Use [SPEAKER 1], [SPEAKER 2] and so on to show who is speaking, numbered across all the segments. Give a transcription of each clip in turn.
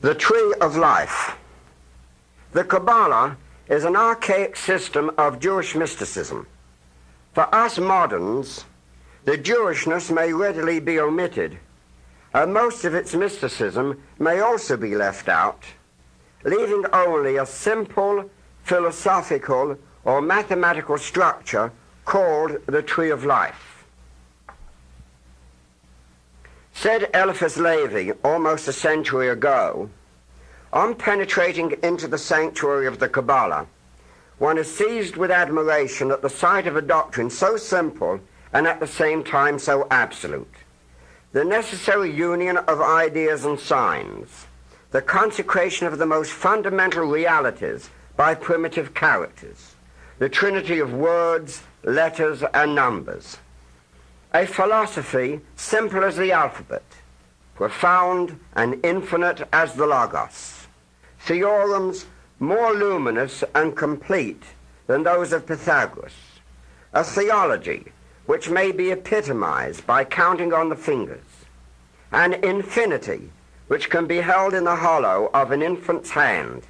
[SPEAKER 1] The Tree of Life. The Kabbalah is an archaic system of Jewish mysticism. For us moderns, the Jewishness may readily be omitted, and most of its mysticism may also be left out, leaving only a simple philosophical or mathematical structure called the Tree of Life. Said Eliphas Levi almost a century ago, on penetrating into the sanctuary of the Kabbalah, one is seized with admiration at the sight of a doctrine so simple and at the same time so absolute. The necessary union of ideas and signs, the consecration of the most fundamental realities by primitive characters, the trinity of words, letters, and numbers. A philosophy simple as the alphabet, profound and infinite as the Logos. Theorems more luminous and complete than those of Pythagoras. A theology which may be epitomized by counting on the fingers. An infinity which can be held in the hollow of an infant's hand.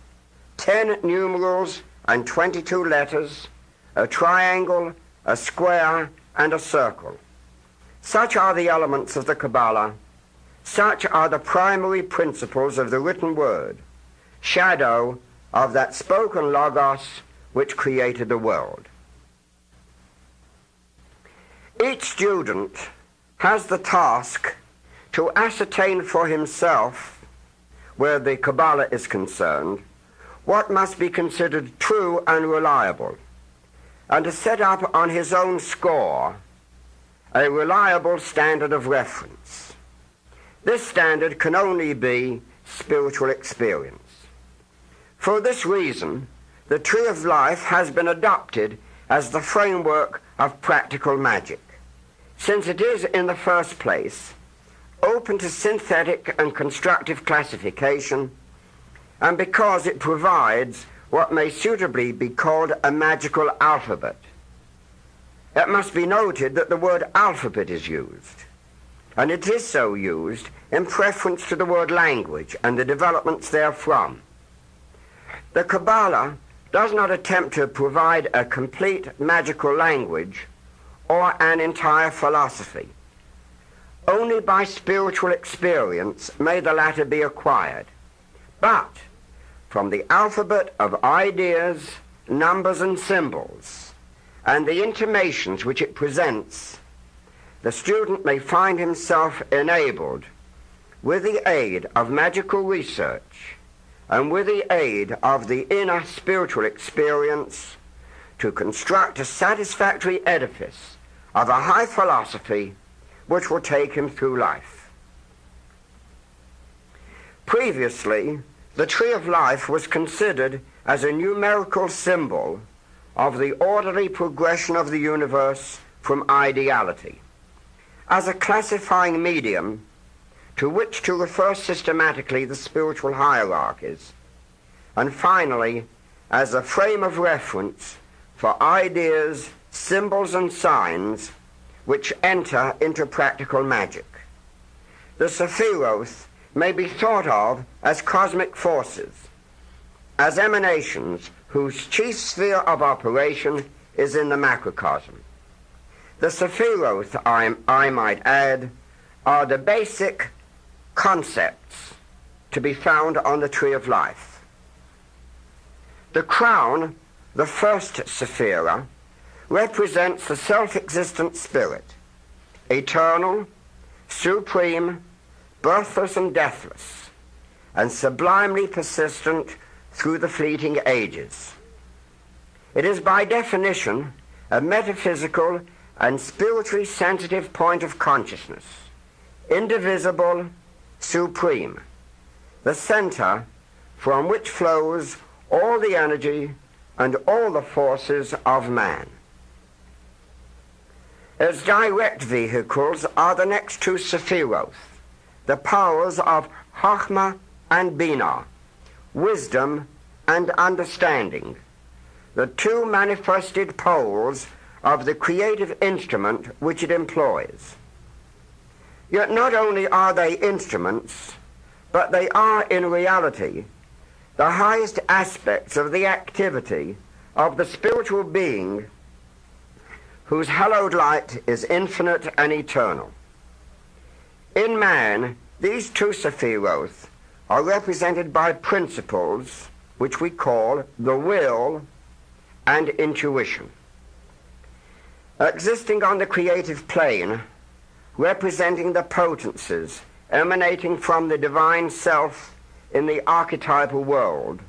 [SPEAKER 1] 10 numerals and 22 letters, a triangle, a square, and a circle. Such are the elements of the Kabbalah. Such are the primary principles of the written word, shadow of that spoken Logos which created the world. Each student has the task to ascertain for himself, where the Kabbalah is concerned, what must be considered true and reliable, and to set up on his own score a reliable standard of reference. This standard can only be spiritual experience. For this reason, the Tree of Life has been adopted as the framework of practical magic, since it is, in the first place, open to synthetic and constructive classification, and because it provides what may suitably be called a magical alphabet. It must be noted that the word alphabet is used, and it is so used in preference to the word language and the developments therefrom. The Kabbalah does not attempt to provide a complete magical language or an entire philosophy. Only by spiritual experience may the latter be acquired. But from the alphabet of ideas, numbers, and symbols, and the intimations which it presents, the student may find himself enabled, with the aid of magical research and with the aid of the inner spiritual experience, to construct a satisfactory edifice of a high philosophy which will take him through life. Previously, the Tree of Life was considered as a numerical symbol of the orderly progression of the universe from ideality, as a classifying medium to which to refer systematically the spiritual hierarchies, and finally as a frame of reference for ideas, symbols, and signs which enter into practical magic. The Sephiroth may be thought of as cosmic forces, as emanations whose chief sphere of operation is in the macrocosm. The Sephiroth, I might add, are the basic concepts to be found on the Tree of Life. The crown, the first Sephira, represents the self-existent spirit, eternal, supreme, birthless and deathless, and sublimely persistent through the fleeting ages. It is by definition a metaphysical and spiritually sensitive point of consciousness, indivisible, supreme, the center from which flows all the energy and all the forces of man. Its direct vehicles are the next two Sephiroth, the powers of Chachma and Binah, wisdom and understanding, the two manifested poles of the creative instrument which it employs. Yet not only are they instruments, but they are in reality the highest aspects of the activity of the spiritual being whose hallowed light is infinite and eternal. In man, these two Sephiroth are represented by principles which we call the will and intuition. Existing on the creative plane, representing the potencies emanating from the divine self in the archetypal world,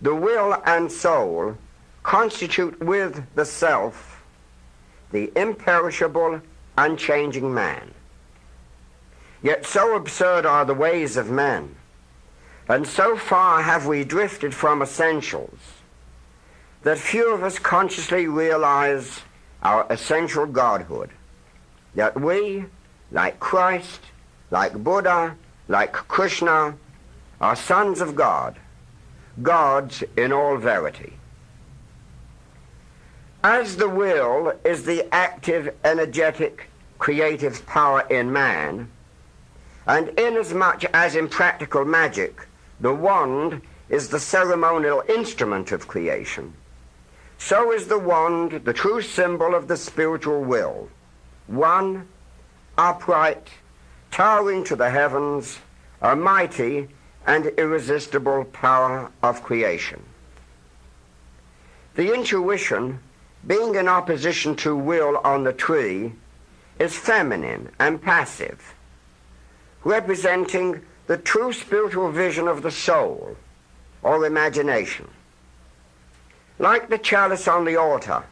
[SPEAKER 1] the will and soul constitute with the self the imperishable, unchanging man. Yet so absurd are the ways of men, and so far have we drifted from essentials, that few of us consciously realize our essential godhood, that we, like Christ, like Buddha, like Krishna, are sons of God, gods in all verity. As the will is the active, energetic, creative power in man, and inasmuch as in practical magic the wand is the ceremonial instrument of creation, so is the wand the true symbol of the spiritual will, one, upright, towering to the heavens, a mighty and irresistible power of creation. The intuition, being in opposition to will on the tree, is feminine and passive, representing the true spiritual vision of the soul or imagination. Like the chalice on the altar,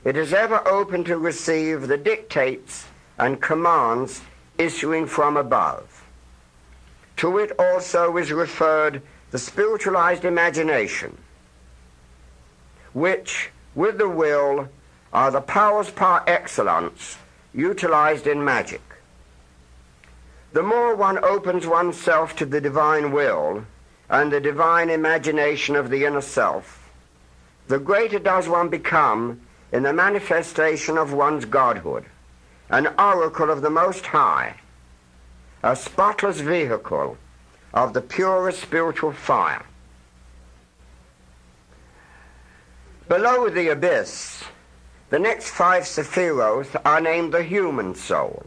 [SPEAKER 1] it is ever open to receive the dictates and commands issuing from above. To it also is referred the spiritualized imagination, which, with the will, are the powers par excellence utilized in magic. The more one opens oneself to the divine will and the divine imagination of the inner self, the greater does one become in the manifestation of one's godhood, an oracle of the Most High, a spotless vehicle of the purest spiritual fire. Below the abyss, the next 5 Sephiroth are named the human soul,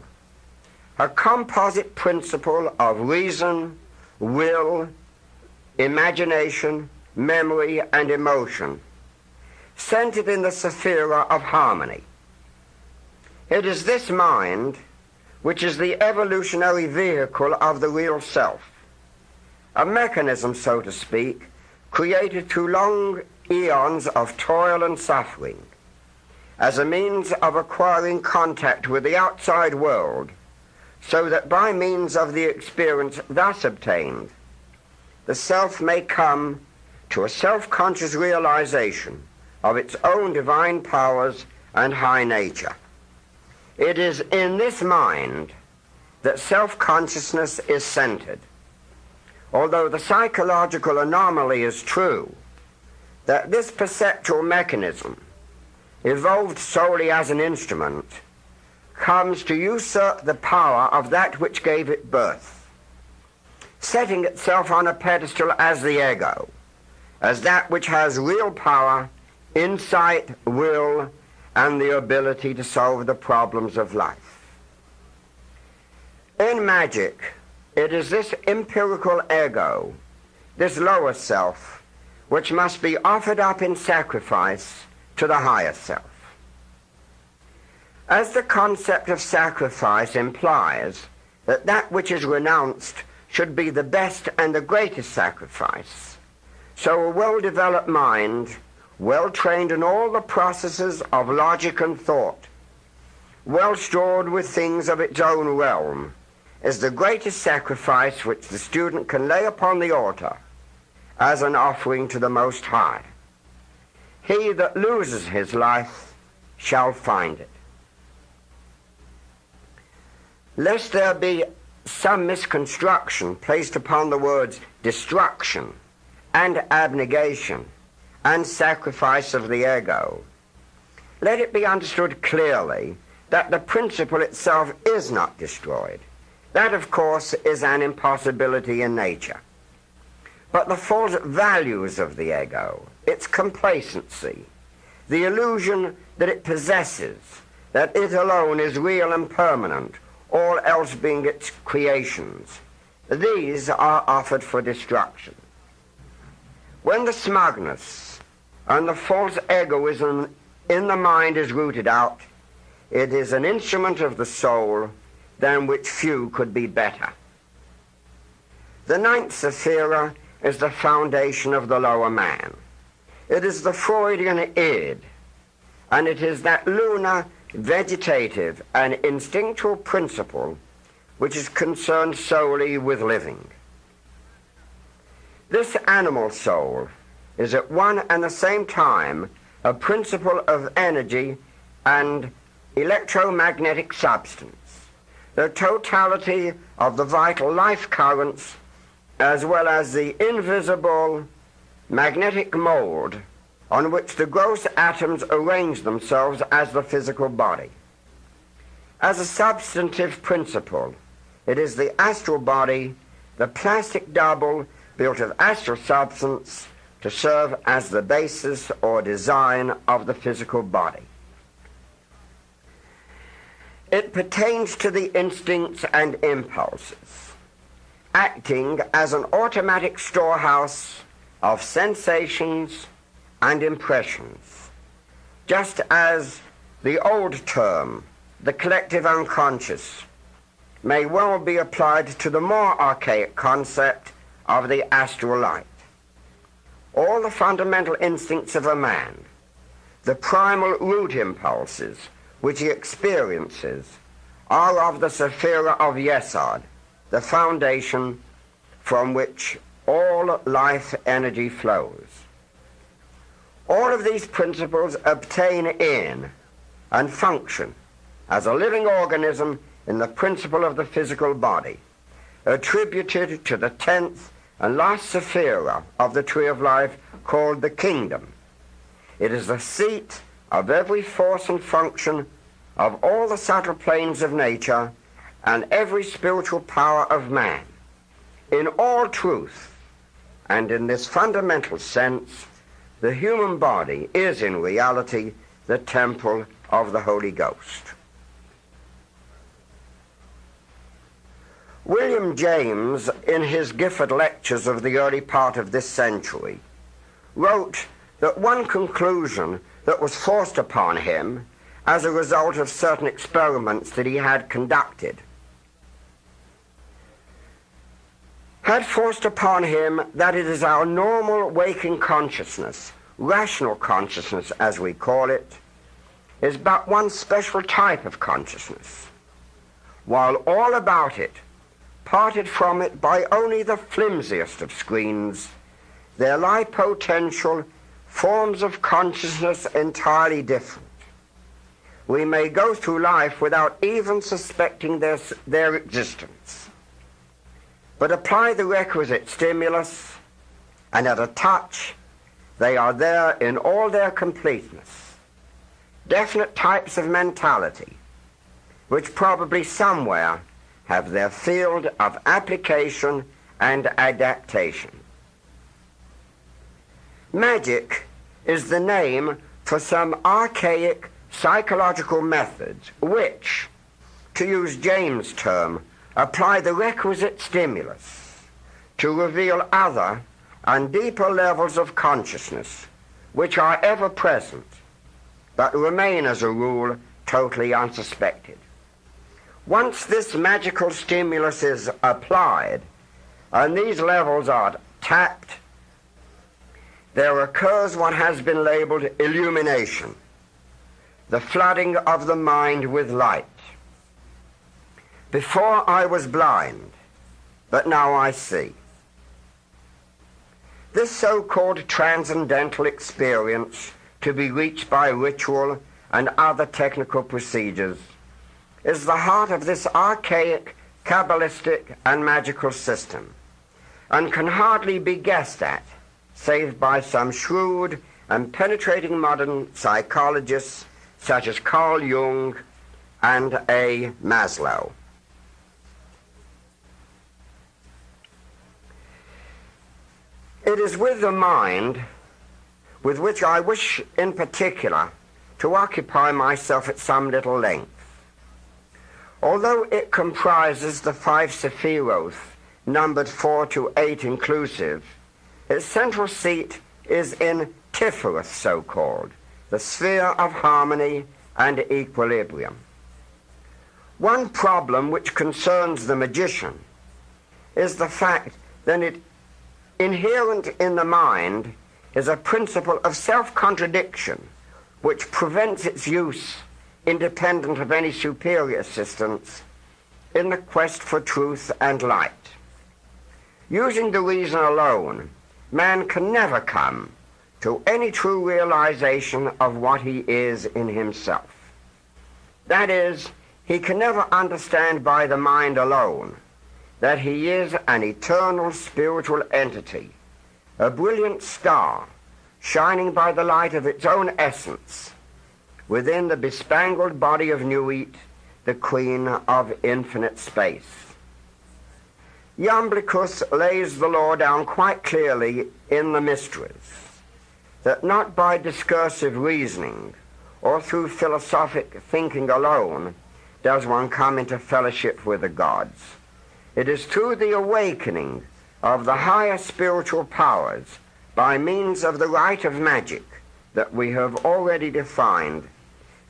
[SPEAKER 1] a composite principle of reason, will, imagination, memory, and emotion, centered in the sephira of harmony. It is this mind which is the evolutionary vehicle of the real self, a mechanism, so to speak, created through long eons of toil and suffering, as a means of acquiring contact with the outside world, so that by means of the experience thus obtained, the self may come to a self-conscious realization of its own divine powers and high nature. It is in this mind that self-consciousness is centered, although the psychological anomaly is true, that this perceptual mechanism, evolved solely as an instrument, comes to usurp the power of that which gave it birth, setting itself on a pedestal as the ego, as that which has real power, insight, will, and the ability to solve the problems of life. In magic, it is this empirical ego, this lower self, which must be offered up in sacrifice to the higher self. As the concept of sacrifice implies that that which is renounced should be the best and the greatest sacrifice, so a well-developed mind, well-trained in all the processes of logic and thought, well-stored with things of its own realm, is the greatest sacrifice which the student can lay upon the altar as an offering to the Most High. He that loses his life shall find it. Lest there be some misconstruction placed upon the words destruction and abnegation and sacrifice of the ego, let it be understood clearly that the principle itself is not destroyed, That, of course, is an impossibility in nature. But the false values of the ego, its complacency, the illusion that it possesses, that it alone is real and permanent, all else being its creations, these are offered for destruction. When the smugness and the false egoism in the mind is rooted out, it is an instrument of the soul than which few could be better. The ninth sephira is the foundation of the lower man. It is the Freudian id, and it is that lunar, vegetative, and instinctual principle which is concerned solely with living. This animal soul is at one and the same time a principle of energy and electromagnetic substance, the totality of the vital life currents, as well as the invisible magnetic mold on which the gross atoms arrange themselves as the physical body. As a substantive principle, it is the astral body, the plastic double built of astral substance, to serve as the basis or design of the physical body. It pertains to the instincts and impulses, acting as an automatic storehouse of sensations and impressions, just as the old term, the collective unconscious, may well be applied to the more archaic concept of the astral light. All the fundamental instincts of a man, the primal root impulses which he experiences, are of the sephira of Yesod, the foundation from which all life energy flows. All of these principles obtain in and function as a living organism in the principle of the physical body, attributed to the 10th and last sephira of the tree of life, called the kingdom. It is the seat of every force and function of all the subtle planes of nature and every spiritual power of man. In all truth, and in this fundamental sense, the human body is in reality the temple of the Holy Ghost. William James, in his Gifford Lectures of the early part of this century, wrote that one conclusion that was forced upon him as a result of certain experiments that he had conducted had forced upon him that it is our normal waking consciousness, rational consciousness as we call it, is but one special type of consciousness, while all about it, parted from it by only the flimsiest of screens, there lie potential forms of consciousness entirely different. We may go through life without even suspecting their existence, but apply the requisite stimulus, and at a touch, they are there in all their completeness. Definite types of mentality, which probably somewhere have their field of application and adaptation. Magic is the name for some archaic psychological methods which, to use James' term, apply the requisite stimulus to reveal other and deeper levels of consciousness which are ever present but remain as a rule totally unsuspected. Once this magical stimulus is applied and these levels are tapped, there occurs what has been labeled illumination, the flooding of the mind with light. Before I was blind, but now I see. This so-called transcendental experience, to be reached by ritual and other technical procedures, is the heart of this archaic, Kabbalistic, and magical system, and can hardly be guessed at, save by some shrewd and penetrating modern psychologists such as Carl Jung and A. Maslow. It is with the mind with which I wish in particular to occupy myself at some little length. Although it comprises the 5 Sephiroth, numbered 4 to 8 inclusive, its central seat is in Tifereth, so-called, the sphere of harmony and equilibrium. One problem which concerns the magician is the fact that inherent in the mind is a principle of self-contradiction which prevents its use, independent of any superior assistance, in the quest for truth and light. Using the reason alone, man can never come to any true realization of what he is in himself. That is, he can never understand by the mind alone that he is an eternal spiritual entity, a brilliant star shining by the light of its own essence within the bespangled body of Nuit, the queen of infinite space. Iamblichus lays the law down quite clearly in the Mysteries, that not by discursive reasoning or through philosophic thinking alone does one come into fellowship with the gods. It is through the awakening of the higher spiritual powers by means of the rite of magic that we have already defined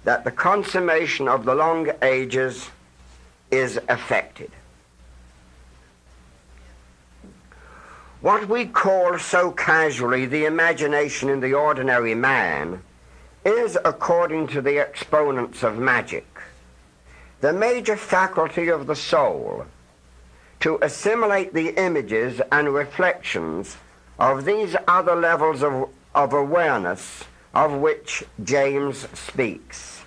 [SPEAKER 1] that the consummation of the long ages is effected. What we call so casually the imagination in the ordinary man is, according to the exponents of magic, the major faculty of the soul to assimilate the images and reflections of these other levels of awareness of which James speaks.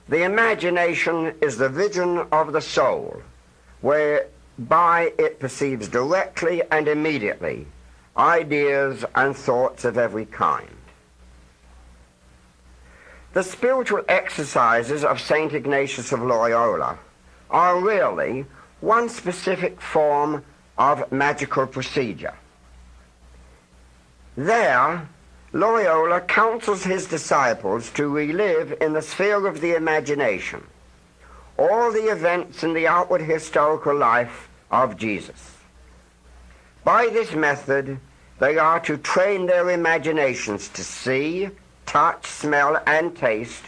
[SPEAKER 1] The imagination is the vision of the soul, whereby it perceives directly and immediately ideas and thoughts of every kind. The spiritual exercises of St. Ignatius of Loyola are really one specific form of magical procedure. There, Loyola counsels his disciples to relive in the sphere of the imagination all the events in the outward historical life of Jesus. By this method, they are to train their imaginations to see, touch, smell, and taste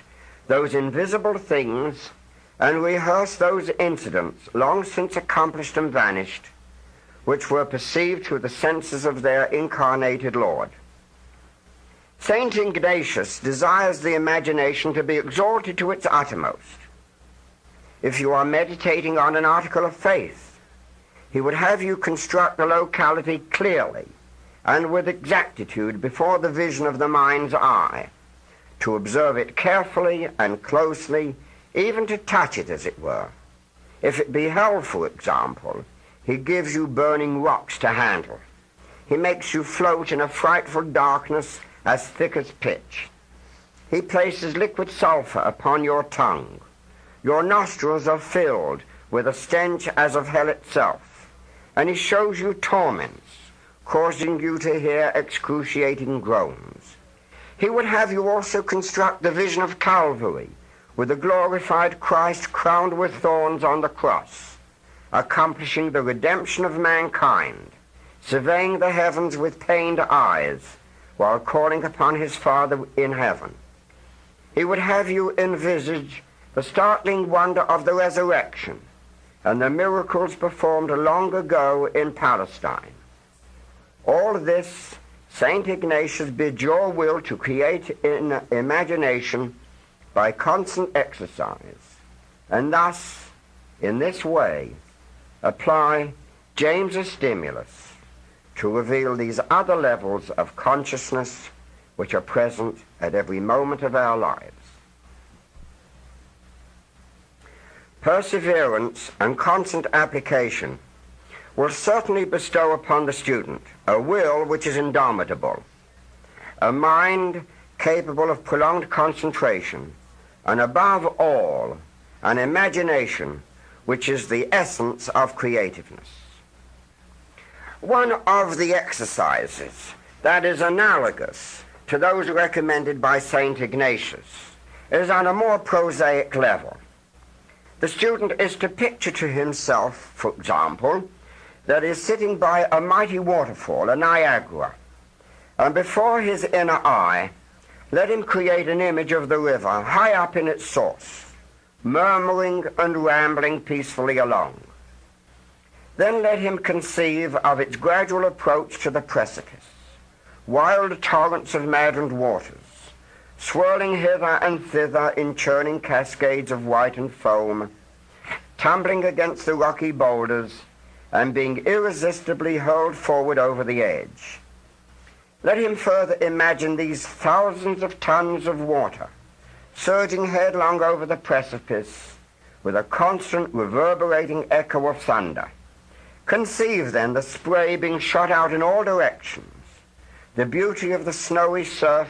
[SPEAKER 1] those invisible things and rehearse those incidents long since accomplished and vanished, which were perceived through the senses of their incarnated Lord. St. Ignatius desires the imagination to be exalted to its uttermost. If you are meditating on an article of faith, he would have you construct the locality clearly and with exactitude before the vision of the mind's eye, to observe it carefully and closely, even to touch it, as it were. If it be hell, for example, he gives you burning rocks to handle. He makes you float in a frightful darkness as thick as pitch. He places liquid sulfur upon your tongue. Your nostrils are filled with a stench as of hell itself, and he shows you torments, causing you to hear excruciating groans. He would have you also construct the vision of Calvary, with the glorified Christ crowned with thorns on the cross, accomplishing the redemption of mankind, surveying the heavens with pained eyes, while calling upon his Father in heaven. He would have you envisage the startling wonder of the resurrection and the miracles performed long ago in Palestine. All this St. Ignatius bids your will to create in imagination by constant exercise, and thus, in this way, apply James's stimulus to reveal these other levels of consciousness which are present at every moment of our lives. Perseverance and constant application will certainly bestow upon the student a will which is indomitable, a mind capable of prolonged concentration, and above all, an imagination which is the essence of creativeness. One of the exercises that is analogous to those recommended by St. Ignatius is on a more prosaic level. The student is to picture to himself, for example, that he is sitting by a mighty waterfall, a Niagara, and before his inner eye, let him create an image of the river high up in its source, murmuring and rambling peacefully along. Then let him conceive of its gradual approach to the precipice, wild torrents of maddened waters, swirling hither and thither in churning cascades of white and foam, tumbling against the rocky boulders, and being irresistibly hurled forward over the edge. Let him further imagine these thousands of tons of water surging headlong over the precipice with a constant reverberating echo of thunder. Conceive then the spray being shot out in all directions, the beauty of the snowy surf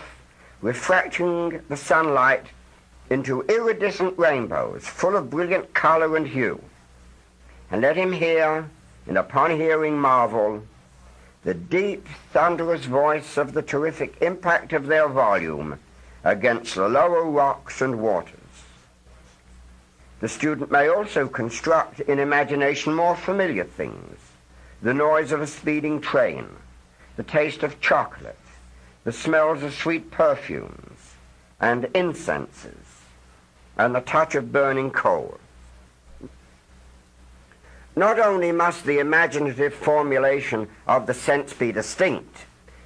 [SPEAKER 1] refracting the sunlight into iridescent rainbows full of brilliant color and hue. And let him hear, and upon hearing marvel, the deep, thunderous voice of the terrific impact of their volume against the lower rocks and waters. The student may also construct in imagination more familiar things: the noise of a speeding train, the taste of chocolate, the smells of sweet perfumes and incenses, and the touch of burning coal. Not only must the imaginative formulation of the sense be distinct,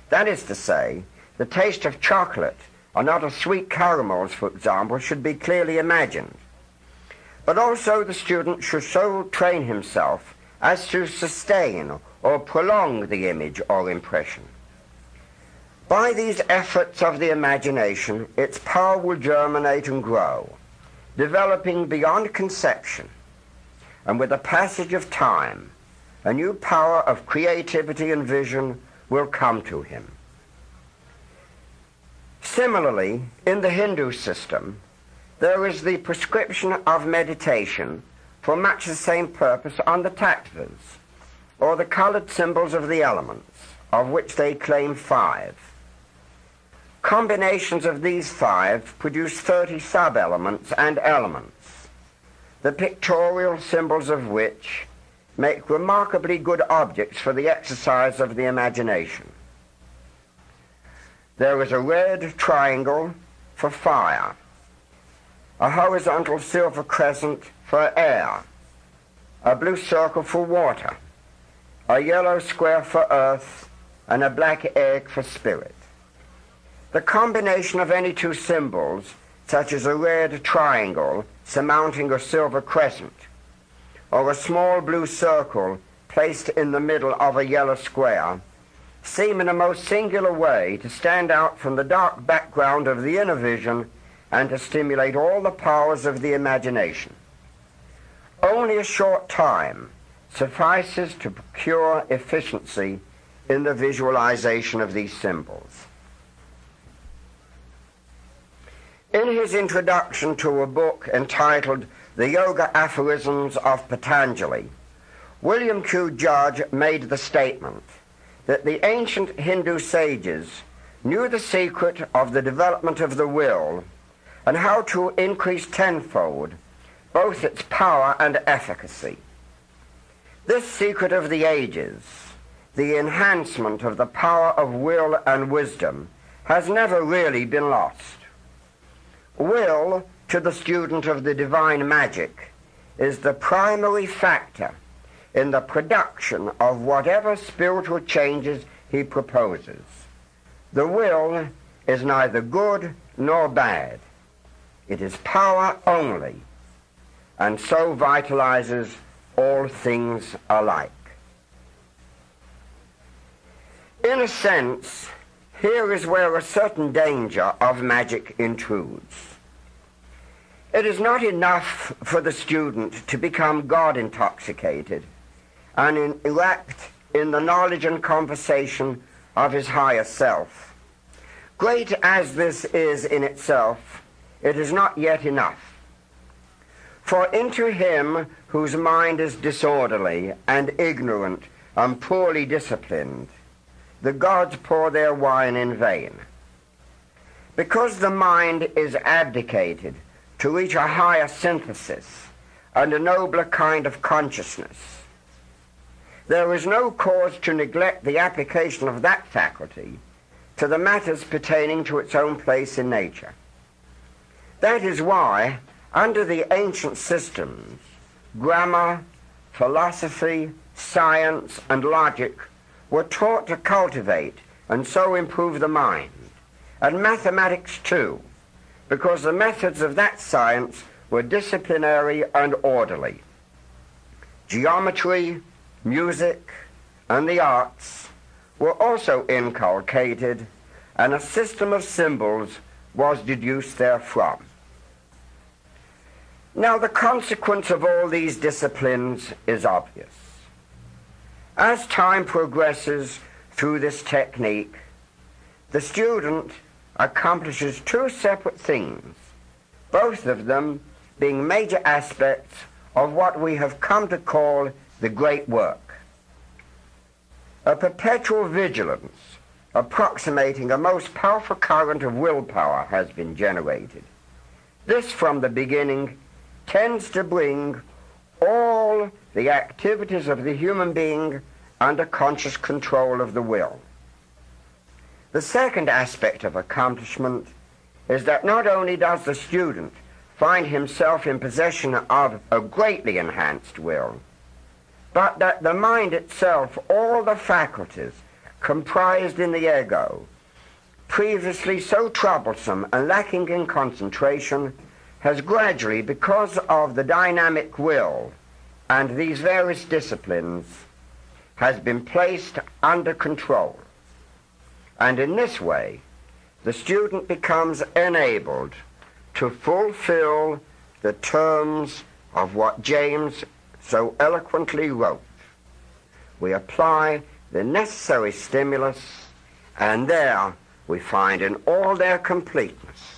[SPEAKER 1] that is to say, the taste of chocolate or not of sweet caramels, for example, should be clearly imagined, but also the student should so train himself as to sustain or prolong the image or impression. By these efforts of the imagination, its power will germinate and grow, developing beyond conception, and with the passage of time, a new power of creativity and vision will come to him. Similarly, in the Hindu system, there is the prescription of meditation for much the same purpose on the tattvas, or the colored symbols of the elements, of which they claim 5. Combinations of these 5 produce 30 sub-elements and elements, the pictorial symbols of which make remarkably good objects for the exercise of the imagination. There is a red triangle for fire, a horizontal silver crescent for air, a blue circle for water, a yellow square for earth, and a black egg for spirit. The combination of any two symbols, such as a red triangle surmounting a silver crescent, or a small blue circle placed in the middle of a yellow square, seem in a most singular way to stand out from the dark background of the inner vision and to stimulate all the powers of the imagination. Only a short time suffices to procure efficiency in the visualization of these symbols. In his introduction to a book entitled The Yoga Aphorisms of Patanjali, William Q. Judge made the statement that the ancient Hindu sages knew the secret of the development of the will and how to increase tenfold both its power and efficacy. This secret of the ages, the enhancement of the power of will and wisdom, has never really been lost. Will, to the student of the divine magic, is the primary factor in the production of whatever spiritual changes he proposes. The will is neither good nor bad. It is power only, and so vitalizes all things alike. In a sense, here is where a certain danger of magic intrudes. It is not enough for the student to become God-intoxicated and elect in the knowledge and conversation of his higher self. Great as this is in itself, it is not yet enough. For into him whose mind is disorderly and ignorant and poorly disciplined, the gods pour their wine in vain. Because the mind is abdicated to reach a higher synthesis and a nobler kind of consciousness, there is no cause to neglect the application of that faculty to the matters pertaining to its own place in nature. That is why, under the ancient systems, grammar, philosophy, science, and logic were taught to cultivate and so improve the mind, and mathematics too, because the methods of that science were disciplinary and orderly. Geometry, music, and the arts were also inculcated, and a system of symbols was deduced therefrom. Now, the consequence of all these disciplines is obvious. As time progresses through this technique, the student accomplishes two separate things, both of them being major aspects of what we have come to call the great work. A perpetual vigilance approximating a most powerful current of willpower has been generated. This, from the beginning, tends to bring all the activities of the human being under conscious control of the will. The second aspect of accomplishment is that not only does the student find himself in possession of a greatly enhanced will, but that the mind itself, all the faculties comprised in the ego, previously so troublesome and lacking in concentration, has gradually, because of the dynamic will and these various disciplines, has been placed under control. And in this way, the student becomes enabled to fulfill the terms of what James so eloquently wrote. We apply the necessary stimulus, and there we find in all their completeness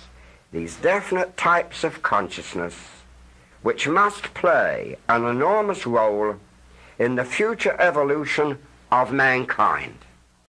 [SPEAKER 1] these definite types of consciousness which must play an enormous role in the future evolution of mankind.